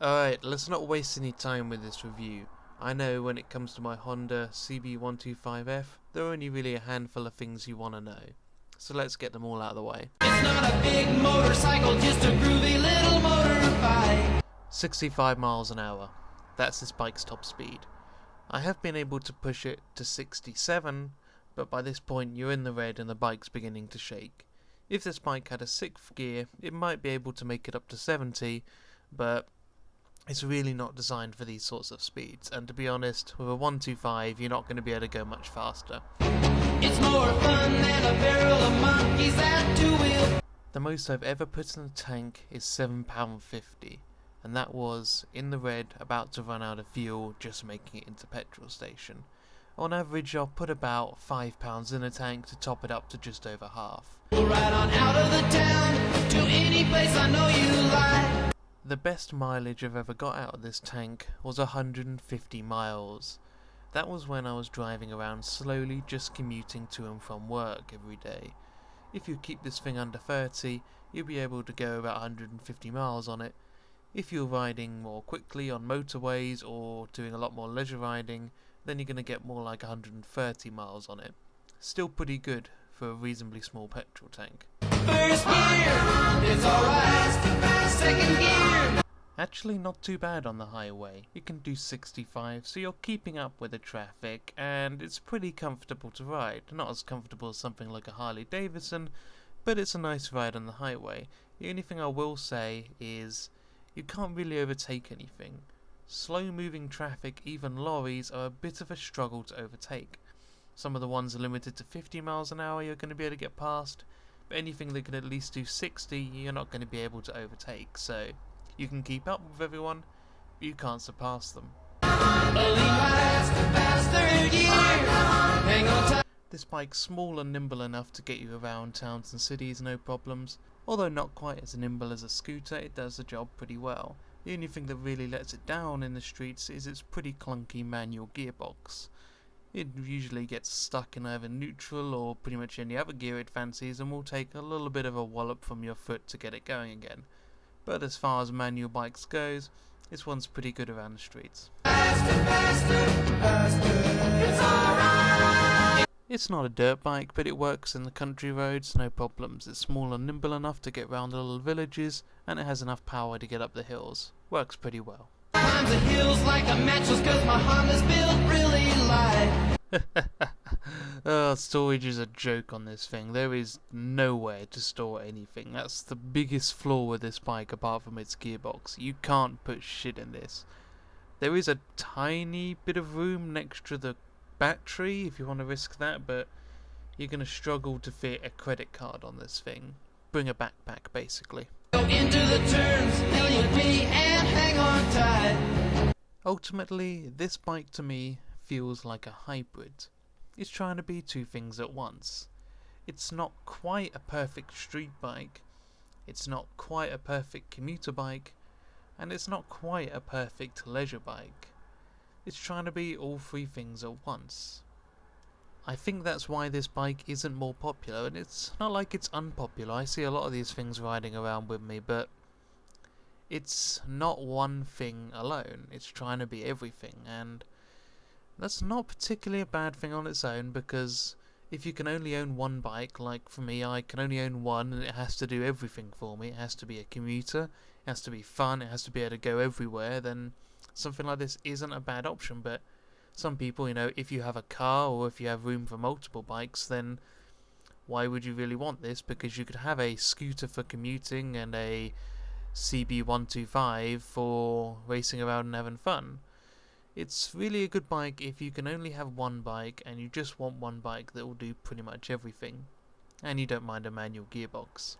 Alright, let's not waste any time with this review. I know when it comes to my Honda cb125f, there are only really a handful of things you want to know. So let's get them all out of the way. It's not a big motorcycle, just a groovy little motorbike. 65 miles an hour. That's this bike's top speed. I have been able to push it to 67, but by this point you're in the red and the bike's beginning to shake. If this bike had a 6th gear, it might be able to make it up to 70, but it's really not designed for these sorts of speeds, and to be honest, with a 125 you're not going to be able to go much faster. It's more fun than a barrel of monkeys at two-wheel. The most I've ever put in a tank is £7.50, and that was in the red, about to run out of fuel, just making it into petrol station. On average I'll put about £5 in a tank to top it up to just over half. We'll ride on out of the town to any place I know you like. The best mileage I've ever got out of this tank was 150 miles. That was when I was driving around slowly, just commuting to and from work every day. If you keep this thing under 30, you'll be able to go about 150 miles on it. If you're riding more quickly on motorways or doing a lot more leisure riding, then you're going to get more like 130 miles on it. Still pretty good for a reasonably small petrol tank. First gear, it's alright. Second gear. Actually not too bad on the highway. You can do 65, so you're keeping up with the traffic, and it's pretty comfortable to ride. Not as comfortable as something like a Harley Davidson, but it's a nice ride on the highway. The only thing I will say is you can't really overtake anything. Slow moving traffic, even lorries, are a bit of a struggle to overtake. Some of the ones are limited to 50 miles an hour you're going to be able to get past, but anything that can at least do 60 you're not going to be able to overtake, so you can keep up with everyone, but you can't surpass them. This bike's small and nimble enough to get you around towns and cities no problems. Although not quite as nimble as a scooter, it does the job pretty well. The only thing that really lets it down in the streets is its pretty clunky manual gearbox. It usually gets stuck in either neutral or pretty much any other gear it fancies and will take a little bit of a wallop from your foot to get it going again. But as far as manual bikes goes, this one's pretty good around the streets. It's not a dirt bike, but it works in the country roads, no problems. It's small and nimble enough to get around the little villages, and it has enough power to get up the hills. Works pretty well. Climbs the hills like a mattress 'cause my Honda's built really light. Storage is a joke on this thing. There is nowhere to store anything. That's the biggest flaw with this bike apart from its gearbox. You can't put shit in this. There is a tiny bit of room next to the battery if you want to risk that, but you're going to struggle to fit a credit card on this thing. Bring a backpack basically. Go into the turns, till you pee and hang on tight. Ultimately, this bike to me feels like a hybrid. It's trying to be two things at once. It's not quite a perfect street bike, it's not quite a perfect commuter bike, and it's not quite a perfect leisure bike. It's trying to be all three things at once. I think that's why this bike isn't more popular, and it's not like it's unpopular. I see a lot of these things riding around with me, but it's not one thing alone. It's trying to be everything, and that's not particularly a bad thing on its own, because if you can only own one bike, like for me, I can only own one, and it has to do everything for me. It has to be a commuter, it has to be fun, it has to be able to go everywhere, then something like this isn't a bad option. But some people, if you have a car or if you have room for multiple bikes, then why would you really want this? Because you could have a scooter for commuting and a cb125 for racing around and having fun. It's really a good bike if you can only have one bike and you just want one bike that will do pretty much everything, and you don't mind a manual gearbox.